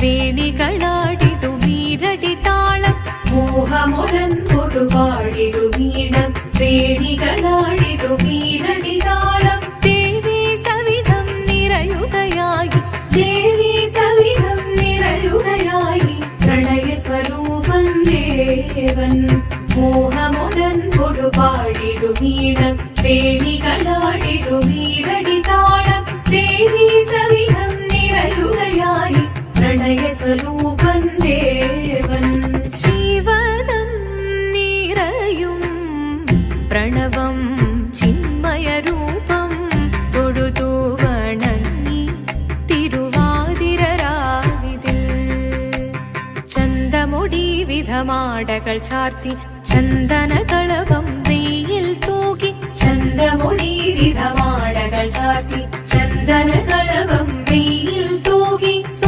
വേണികളാടിടുമീരടി താളം മോഹമുടൻ കൊടുപാടിടുമീണം വേണികളാടിടുമീരടി താളം ദേവി സവിധം നിറയുകയായി ദേവി സവിധം നിറയുകയായി പ്രണയ സ്വരൂപൻ ദേവൻ മോഹമുടൻ കൊടുപാടിടുമീണം വേണികളാടിടുമീരടി താളം ദേവി സവിധം നിറയുകയായി പ്രണയ സ്വരൂപൻ ദേവൻ ശിവനം നിറയും പ്രണവം ചിന്മയരൂപം തൊഴുതു വണങ്ങി തിരുവാതിരരാവിതിൽ ചന്തമുടി വിധമാടകൾ ചാർത്തി ചന്ദനകളവം വെയിൽ തൂകി ചന്തമുടി വിധമാടകൾ ചാർത്തി ചന്ദനകളവം വെയിൽ